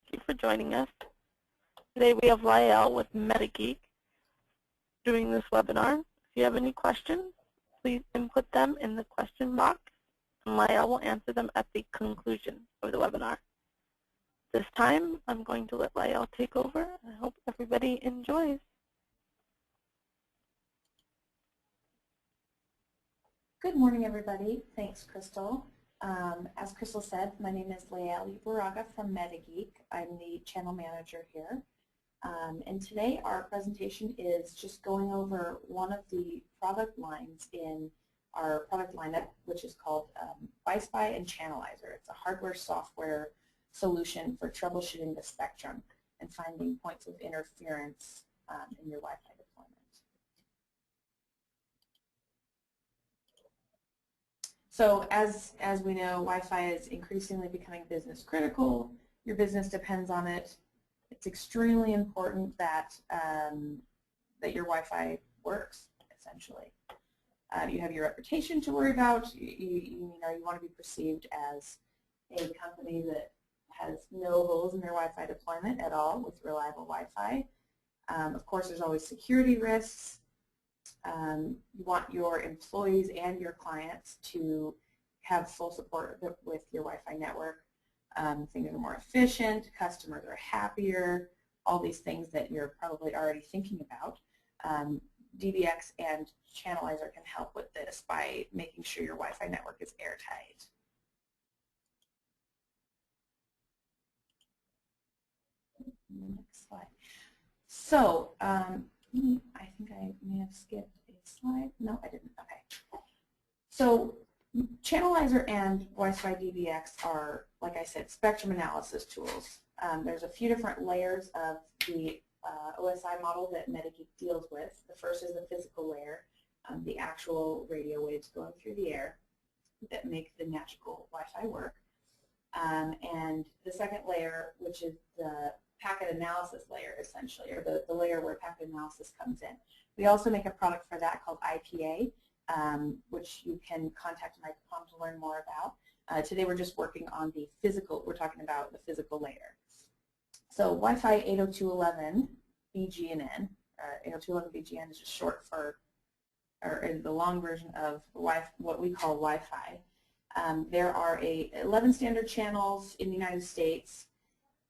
Thank you for joining us. Today we have Lael with MetaGeek doing this webinar. If you have any questions, please input them in the question box, and Lael will answer them at the conclusion of the webinar. This time, I'm going to let Lael take over. I hope everybody enjoys. Good morning, everybody. Thanks, Crystal. As Crystal said, my name is Lael Ubaraga from MetaGeek. I'm the channel manager here. And today our presentation is just going over one of the product lines in our product lineup, which is called WhySpy and Channelizer. It's a hardware-software solution for troubleshooting the spectrum and finding points of interference in your Wi-Fi deployment. So as we know, Wi-Fi is increasingly becoming business critical. Your business depends on it. It's extremely important that that your Wi-Fi works, essentially. You have your reputation to worry about. You want to be perceived as a company that has no holes in their Wi-Fi deployment at all with reliable Wi-Fi. Of course, there's always security risks. You want your employees and your clients to have full support with your Wi-Fi network. Things are more efficient, customers are happier, all these things that you're probably already thinking about. DBX and Channelizer can help with this by making sure your Wi-Fi network is airtight. Next slide. So, I think I may have skipped a slide. No, I didn't. Okay. So, Channelizer and WhySpy DBX are, like I said, spectrum analysis tools. There's a few different layers of the OSI model that MetaGeek deals with. The first is the physical layer, the actual radio waves going through the air that make the magical Wi-Fi work. And the second layer, which is the packet analysis layer, essentially, or the layer where packet analysis comes in. We also make a product for that called IPA, which you can contact Microcom to learn more about. Today we're just working on the physical, we're talking about the physical layer. So Wi-Fi 802.11 BGN, 802.11 BGN is just short for, or the long version of what we call Wi-Fi. There are 11 standard channels in the United States.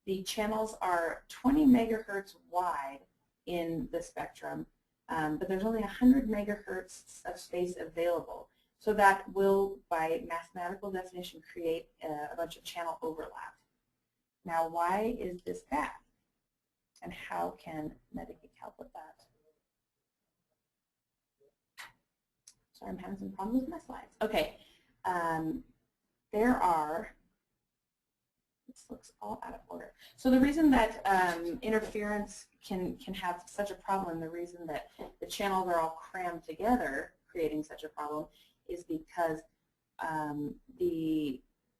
The channels are 20 megahertz wide in the spectrum, but there's only 100 megahertz of space available. So that will, by mathematical definition, create a bunch of channel overlap. Now, why is this bad? And how can MetaGeek help with that? Sorry, I'm having some problems with my slides. Okay, there are, this looks all out of order. So the reason that interference can have such a problem, the reason that the channels are all crammed together, creating such a problem, is because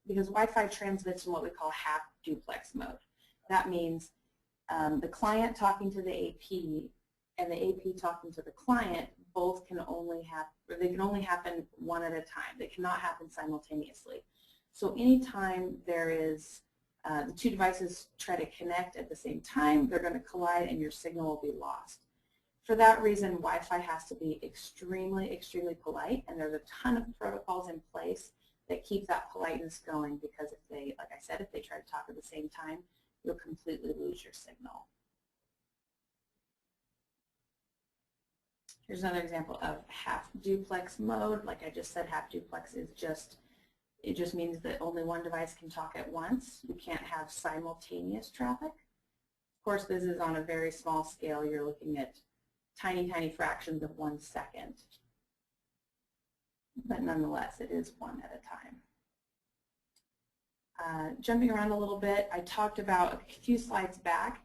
because Wi-Fi transmits in what we call half duplex mode. That means the client talking to the AP and the AP talking to the client both can only happen one at a time. They cannot happen simultaneously. So anytime there is the two devices try to connect at the same time, they're going to collide and your signal will be lost. For that reason, Wi-Fi has to be extremely, extremely polite, and there's a ton of protocols in place that keep that politeness going, because if they, like I said, if they try to talk at the same time, you'll completely lose your signal. Here's another example of half duplex mode. Like I just said, half duplex is it just means that only one device can talk at once. You can't have simultaneous traffic. Of course, this is on a very small scale. You're looking at tiny, tiny fractions of 1 second. But nonetheless, it is one at a time. Jumping around a little bit, I talked about a few slides back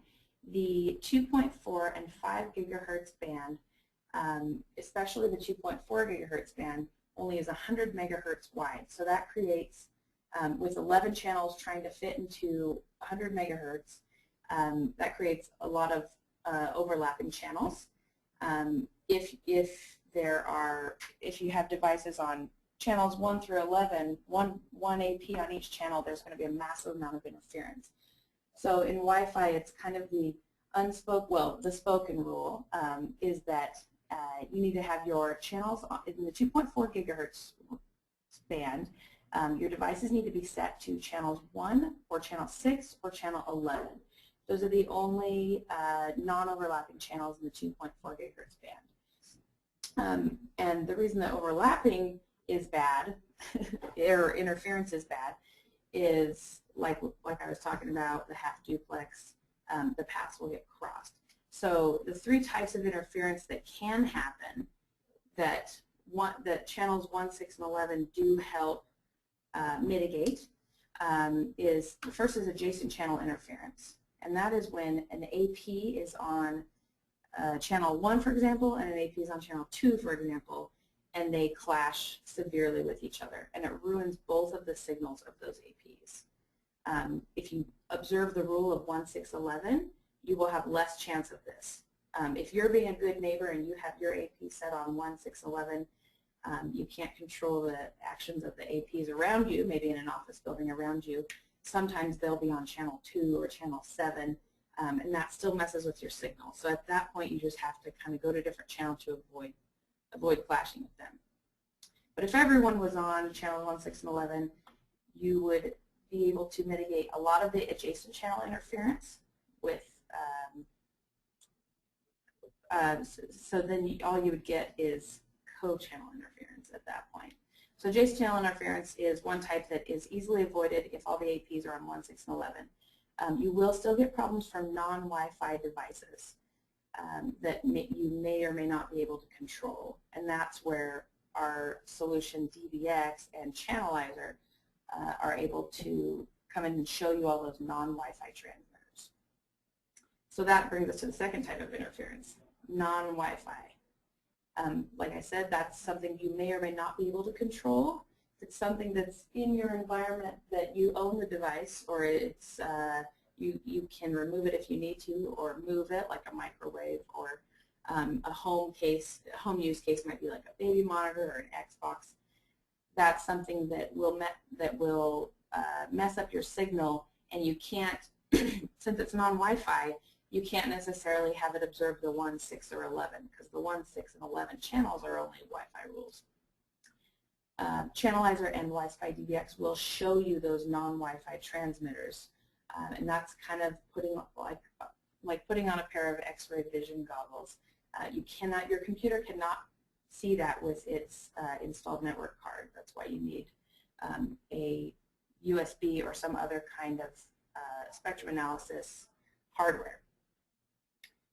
the 2.4 and 5 gigahertz band, especially the 2.4 gigahertz band, only is 100 megahertz wide. So that creates, with 11 channels trying to fit into 100 megahertz, that creates a lot of overlapping channels. If you have devices on channels 1 through 11, one AP on each channel, there's going to be a massive amount of interference. So in Wi-Fi, it's kind of the unspoken, well, the spoken rule is that you need to have your channels in the 2.4 gigahertz band. Your devices need to be set to channels 1 or channel 6 or channel 11. Those are the only non-overlapping channels in the 2.4 gigahertz band. And the reason that overlapping is bad, or interference is bad, is like I was talking about, the half duplex, the paths will get crossed. So the three types of interference that can happen that channels 1, 6, and 11 do help mitigate is, the first is adjacent channel interference. And that is when an AP is on channel 1, for example, and an AP is on channel 2, for example, and they clash severely with each other, and it ruins both of the signals of those APs. If you observe the rule of 1, 6, 11, you will have less chance of this. If you're being a good neighbor and you have your AP set on 1, 6, 11, you can't control the actions of the APs around you, maybe in an office building around you. Sometimes they'll be on channel 2 or channel 7, and that still messes with your signal. So at that point, you just have to kind of go to a different channel to avoid clashing with them. But if everyone was on channel 1, 6, and 11, you would be able to mitigate a lot of the adjacent channel interference with, so then all you would get is co-channel interference at that point. So adjacent channel interference is one type that is easily avoided if all the APs are on 1, 6, and 11. You will still get problems from non-Wi-Fi devices that you may or may not be able to control, and that's where our solution DBX and Channelizer are able to come in and show you all those non-Wi-Fi transmitters. So that brings us to the second type of interference, non-Wi-Fi. Like I said, that's something you may or may not be able to control. It's something that's in your environment that you own the device, or it's you can remove it if you need to, or move it like a microwave, or a home use case might be like a baby monitor or an Xbox. That's something that will mess up your signal, and you can't, since it's non-Wi-Fi, you can't necessarily have it observe the 1, 6, or 11, because the 1, 6, and 11 channels are only Wi-Fi rules. Channelizer and WhySpy DBX will show you those non-Wi-Fi transmitters, and that's kind of putting like putting on a pair of X-ray vision goggles. Your computer cannot see that with its installed network card. That's why you need a USB or some other kind of spectrum analysis hardware.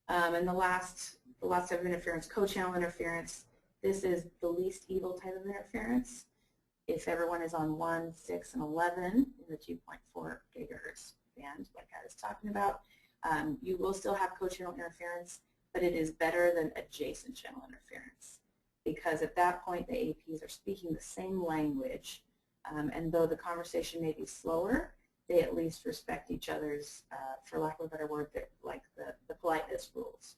And the last type of interference, co-channel interference. This is the least evil type of interference. If everyone is on 1, 6, and 11 in the 2.4 gigahertz band, like I was talking about, you will still have co-channel interference, but it is better than adjacent channel interference, because at that point the APs are speaking the same language, and though the conversation may be slower, they at least respect each other's, for lack of a better word, like the politeness rules.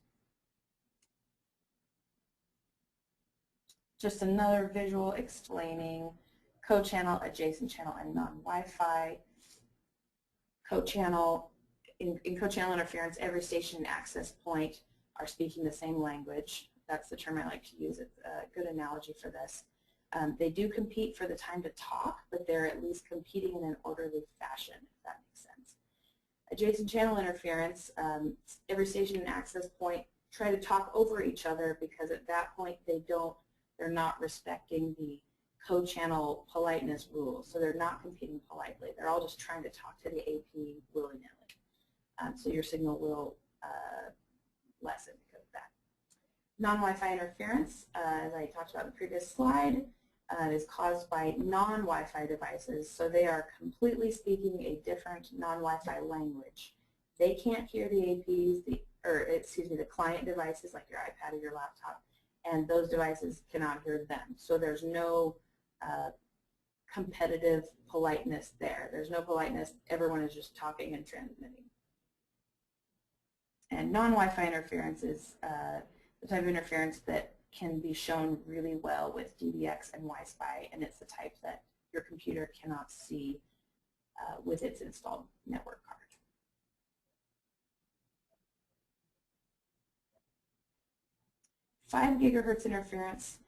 Just another visual explaining co-channel, adjacent channel, and non-Wi-Fi. Co-channel, in co-channel interference, every station and access point are speaking the same language. That's the term I like to use. It's a good analogy for this. They do compete for the time to talk, but they're at least competing in an orderly fashion, if that makes sense. Adjacent channel interference, every station and access point try to talk over each other, because at that point they're not respecting the co-channel politeness rules, so they're not competing politely. They're all just trying to talk to the AP willy-nilly. So your signal will lessen because of that. Non-Wi-Fi interference, as I talked about in the previous slide, is caused by non-Wi-Fi devices, so they are completely speaking a different non-Wi-Fi language. They can't hear the APs, the client devices like your iPad or your laptop, and those devices cannot hear them. So there's no competitive politeness there. There's no politeness. Everyone is just talking and transmitting. And non-Wi-Fi interference is the type of interference that can be shown really well with DBX and WhySpy, and it's the type that your computer cannot see with its installed network card. 5 gigahertz interference,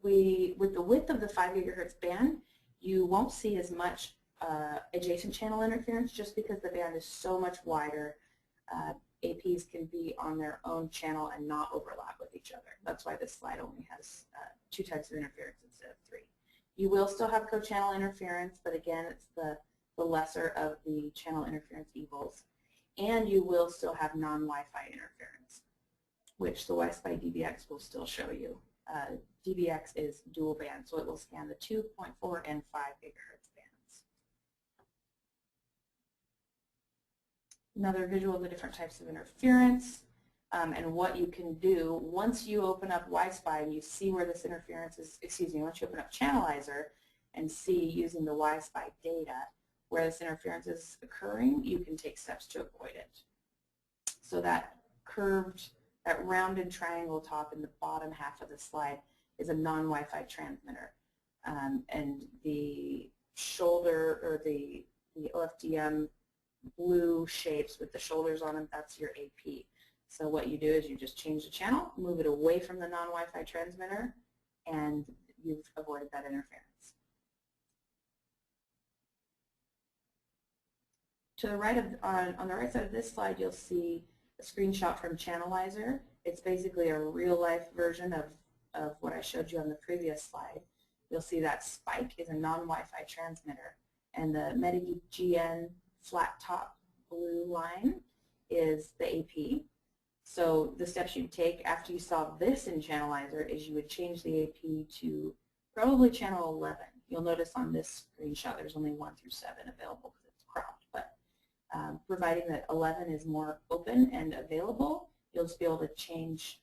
with the width of the 5 gigahertz band, you won't see as much adjacent channel interference just because the band is so much wider. APs can be on their own channel and not overlap with each other. That's why this slide only has 2 types of interference instead of 3. You will still have co-channel interference, but again, it's the lesser of the channel interference evils. And you will still have non-Wi-Fi interference, which the WhySpy DBX will still show you. DBX is dual band, so it will scan the 2.4 and 5 gigahertz bands. Another visual of the different types of interference and what you can do once you open up WhySpy and you see where this interference is, once you open up Channelizer and see using the WhySpy data where this interference is occurring, you can take steps to avoid it. So that rounded triangle top in the bottom half of the slide is a non-Wi-Fi transmitter. And the shoulder, or the OFDM blue shapes with the shoulders on them, that's your AP. So what you do is you just change the channel, move it away from the non-Wi-Fi transmitter, and you've avoided that interference. To the right on the right side of this slide, you'll see a screenshot from Channelizer. It's basically a real-life version of what I showed you on the previous slide. You'll see that spike is a non-Wi-Fi transmitter, and the MetaGeek GN flat top blue line is the AP. So the steps you'd take after you saw this in Channelizer is you would change the AP to probably channel 11. You'll notice on this screenshot there's only 1 through 7 available because it's cropped, but providing that 11 is more open and available, you'll just be able to change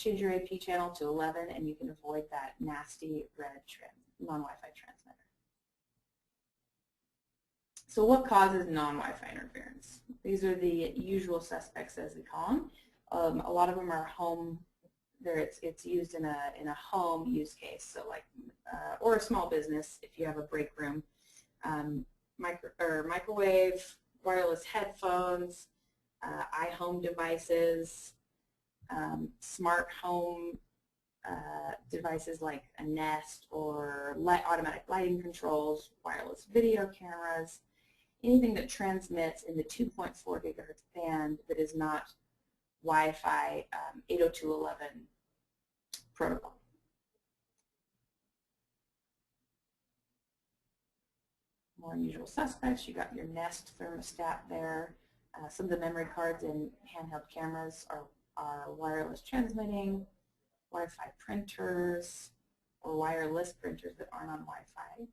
your AP channel to 11, and you can avoid that nasty red non-Wi-Fi transmitter. So what causes non-Wi-Fi interference? These are the usual suspects, as we call them. A lot of them are home. It's used in a home use case, so like or a small business if you have a break room. Microwave, wireless headphones, iHome devices, smart home devices like a Nest or automatic lighting controls, wireless video cameras, anything that transmits in the 2.4 gigahertz band that is not Wi-Fi 802.11 protocol. More unusual suspects, you got your Nest thermostat there. Some of the memory cards in handheld cameras are wireless transmitting, Wi-Fi printers, or wireless printers that aren't on Wi-Fi.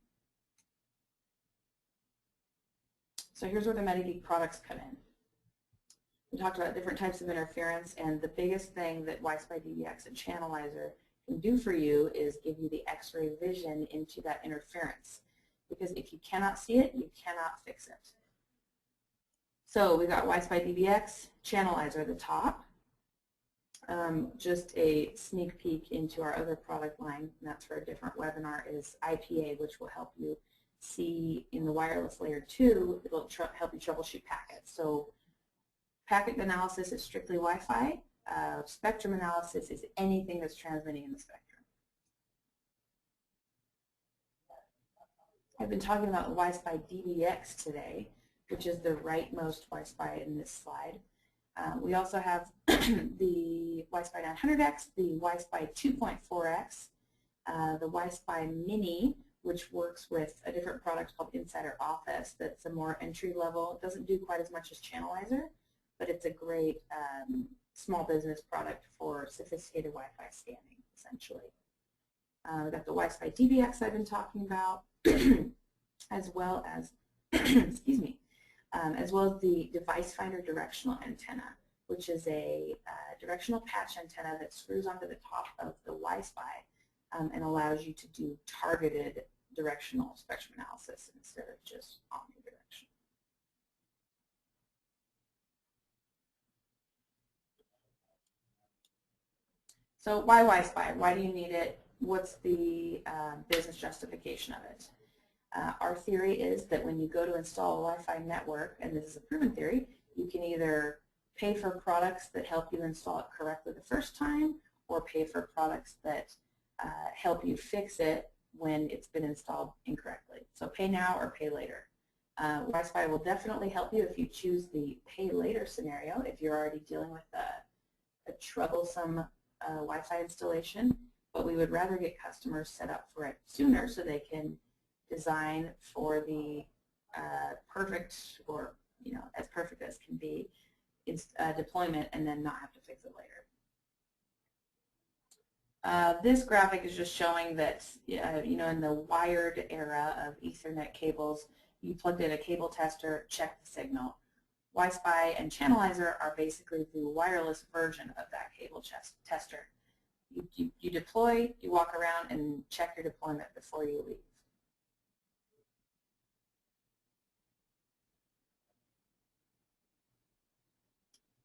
So here's where the MetaGeek products come in. We talked about different types of interference, and the biggest thing that WhySpy DBX and Channelizer can do for you is give you the X-ray vision into that interference. Because if you cannot see it, you cannot fix it. So we got WhySpy DBX, Channelizer at the top. Just a sneak peek into our other product line, and that's for a different webinar, is IPA, which will help you see in the wireless layer 2, it'll help you troubleshoot packets. So packet analysis is strictly Wi-Fi. Spectrum analysis is anything that's transmitting in the spectrum. I've been talking about WhySpy DBX today, which is the rightmost WhySpy in this slide. We also have the WhySpy 900X, the WhySpy 2.4X, the WhySpy Mini, which works with a different product called Insider Office that's a more entry level. It doesn't do quite as much as Channelizer, but it's a great small business product for sophisticated Wi-Fi scanning, essentially. We've got the WhySpy DBX I've been talking about, as well as, excuse me, as well as the Device Finder directional antenna, which is a directional patch antenna that screws onto the top of the WhySpy and allows you to do targeted directional spectrum analysis instead of just omnidirectional. So why WhySpy? Why do you need it? What's the business justification of it? Our theory is that when you go to install a Wi-Fi network, and this is a proven theory, you can either pay for products that help you install it correctly the first time, or pay for products that help you fix it when it's been installed incorrectly. So pay now or pay later. WhySpy will definitely help you if you choose the pay later scenario, if you're already dealing with a troublesome Wi-Fi installation, but we would rather get customers set up for it sooner so they can design for the perfect, or as perfect as can be, deployment, and then not have to fix it later. This graphic is just showing that in the wired era of Ethernet cables, you plugged in a cable tester, check the signal. WhySpy and Channelizer are basically the wireless version of that cable tester. You deploy, you walk around and check your deployment before you leave.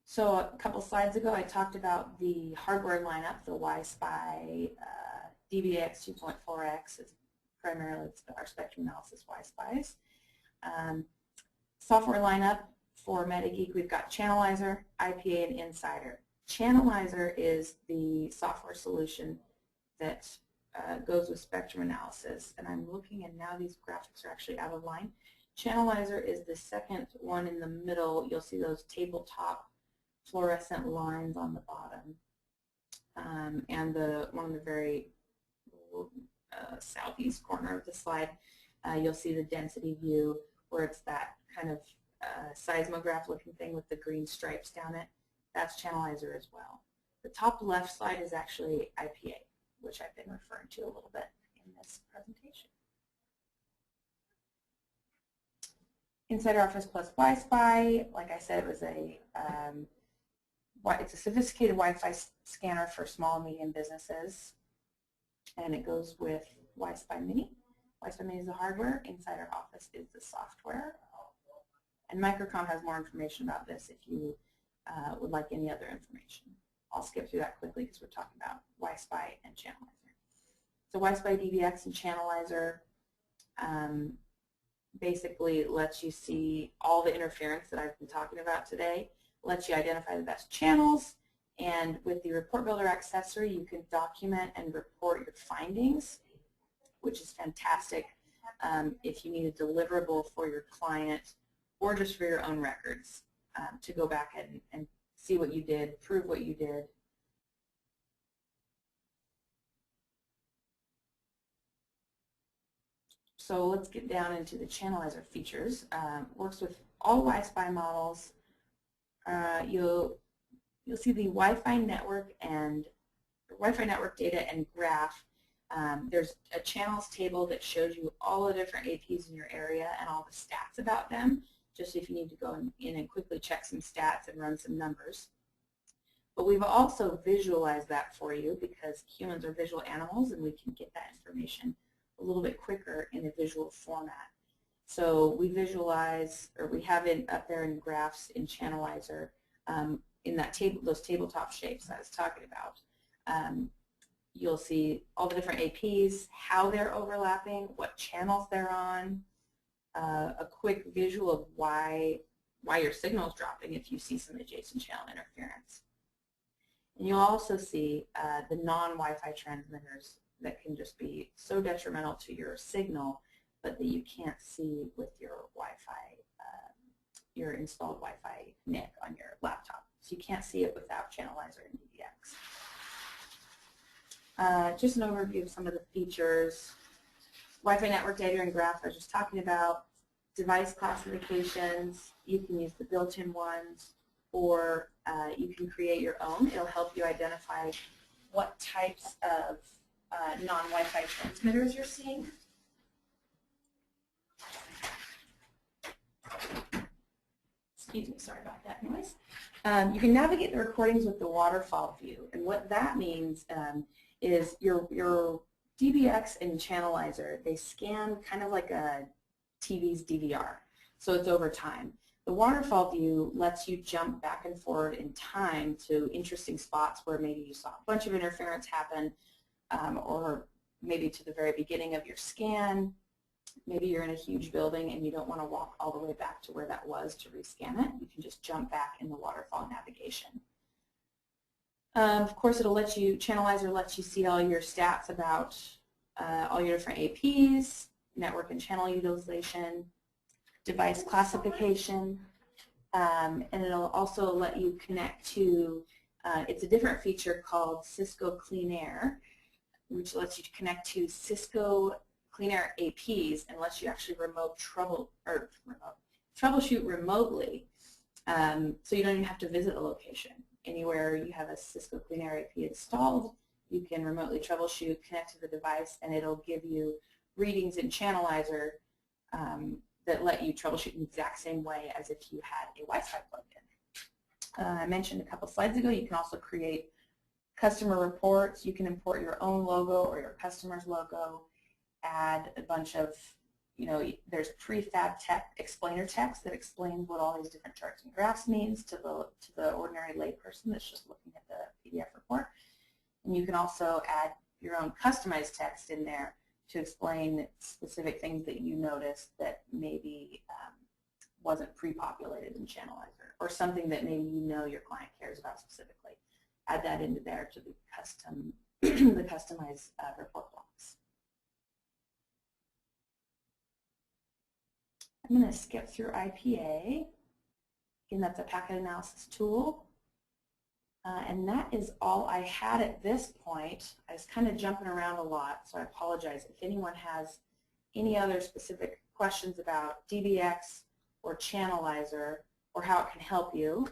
So a couple slides ago, I talked about the hardware lineup. The WhySpy DBX 2.4x is primarily our spectrum analysis WhySpys. Software lineup for MetaGeek, we've got Channelizer, IPA, and Insider. Channelizer is the software solution that goes with spectrum analysis. And I'm looking, and now these graphics are actually out of line. Channelizer is the second one in the middle. You'll see those tabletop fluorescent lines on the bottom. And one of the very southeast corner of the slide, you'll see the density view, where it's that kind of seismograph looking thing with the green stripes down it. That's Channelizer as well. The top left slide is actually IPA, which I've been referring to a little bit in this presentation. Insider Office plus WhySpy, like I said, it was it's a sophisticated Wi-Fi scanner for small and medium businesses, and it goes with WhySpy Mini. WhySpy Mini is the hardware, Insider Office is the software. And Microcom has more information about this if you would like any other information. I'll skip through that quickly because we're talking about WhySpy and Channelizer. So WhySpy DBX and Channelizer basically lets you see all the interference that I've been talking about today, lets you identify the best channels, and with the Report Builder accessory, you can document and report your findings, which is fantastic if you need a deliverable for your client or just for your own records to go back and see what you did, prove what you did. So let's get down into the Channelizer features. Works with all WhySpy models. You'll see the Wi-Fi network data and graph. There's a channels table that shows you all the different APs in your area and all the stats about them, just if you need to go in and quickly check some stats and run some numbers. But we've also visualized that for you because humans are visual animals, and we can get that information a little bit quicker in a visual format. So we visualize, or we have it up there in graphs in Channelizer, in that those tabletop shapes I was talking about. You'll see all the different APs, how they're overlapping, what channels they're on, a quick visual of why your signal is dropping if you see some adjacent channel interference. And you'll also see the non-Wi-Fi transmitters that can just be so detrimental to your signal, but that you can't see with your Wi-Fi, your installed Wi-Fi NIC on your laptop. So you can't see it without Channelizer and DBX. Just an overview of some of the features. Wi-Fi network data and graph I was just talking about. Device classifications, you can use the built-in ones, or you can create your own. It'll help you identify what types of non-Wi-Fi transmitters you're seeing. Excuse me, sorry about that noise. You can navigate the recordings with the waterfall view, and what that means is your DBX and Channelizer, they scan kind of like a TV's DVR, so it's over time. The waterfall view lets you jump back and forward in time to interesting spots where maybe you saw a bunch of interference happen, or maybe to the very beginning of your scan. Maybe you're in a huge building and you don't want to walk all the way back to where that was to rescan it. You can just jump back in the waterfall navigation. Of course, it'll let you, Channelizer lets you see all your stats about all your different APs, network and channel utilization, device classification, and it'll also let you connect to, it's a different feature called Cisco Clean Air, which lets you connect to Cisco Clean Air APs and lets you actually troubleshoot remotely, so you don't even have to visit a location. Anywhere you have a Cisco Clean Air AP installed, you can remotely troubleshoot, connect to the device, and it'll give you readings in Channelizer that let you troubleshoot in the exact same way as if you had a WiFi plugged in. I mentioned a couple slides ago, you can also create customer reports. You can import your own logo or your customer's logo, add a bunch of, there's prefab explainer text that explains what all these different charts and graphs means to the ordinary layperson that's just looking at the PDF report. And you can also add your own customized text in there to explain specific things that you noticed that maybe wasn't pre-populated in Channelizer, or something that maybe your client cares about specifically. Add that into there to the customized report blocks. I'm going to skip through IPA. Again, that's a packet analysis tool. And that is all I had at this point. I was kind of jumping around a lot, so I apologize. If anyone has any other specific questions about DBX or Channelizer or how it can help you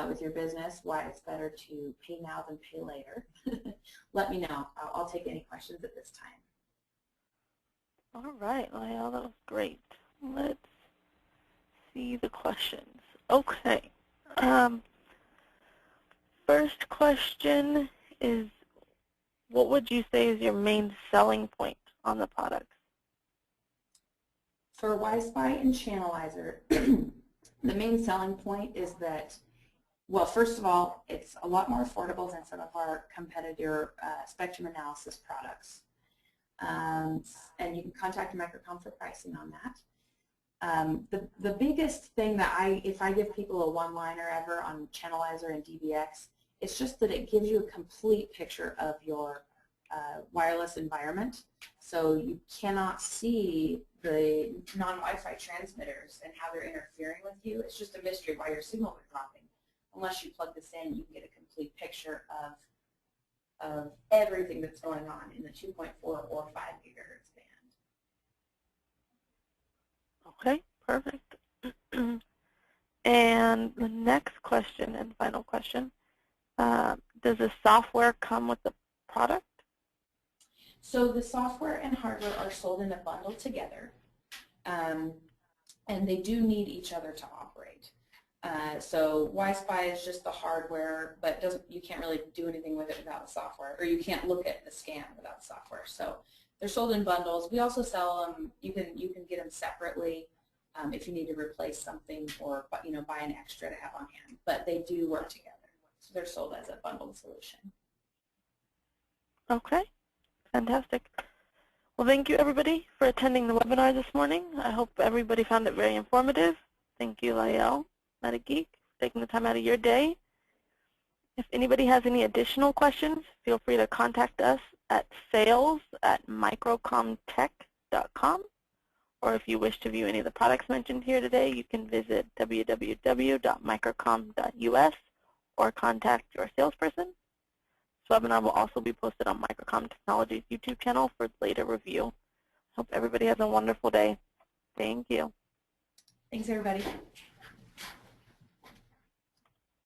with your business, why it's better to pay now than pay later, let me know. I'll take any questions at this time. All right, Lyle, that was great. Let's see the questions. Okay. First question is, what would you say is your main selling point on the product? For WhySpy and Channelizer, the main selling point is that, well, first of all, it's a lot more affordable than some of our competitor spectrum analysis products. And you can contact Microcom for pricing on that. The biggest thing that if I give people a one-liner ever on Channelizer and DBX, it's just that it gives you a complete picture of your wireless environment. So you cannot see the non-Wi-Fi transmitters and how they're interfering with you. It's just a mystery why your signals are dropping. Unless you plug this in, you can get a complete picture of everything that's going on in the 2.4 or 5 gigahertz band. Okay, perfect. And the next question and final question, does the software come with the product? So the software and hardware are sold in a bundle together, and they do need each other to operate. So WhySpy is just the hardware, but you can't really do anything with it without the software, or you can't look at the scan without the software. So they're sold in bundles. We also sell them. You can get them separately if you need to replace something or buy an extra to have on hand. But they do work together. So they're sold as a bundled solution. Okay, fantastic. Well, thank you everybody for attending the webinar this morning. I hope everybody found it very informative. Thank you, Lael, MetaGeek, for taking the time out of your day. If anybody has any additional questions, feel free to contact us at sales@microcomtech.com. Or if you wish to view any of the products mentioned here today, you can visit www.microcom.us or contact your salesperson. This webinar will also be posted on Microcom Technology's YouTube channel for later review. Hope everybody has a wonderful day. Thank you. Thanks, everybody.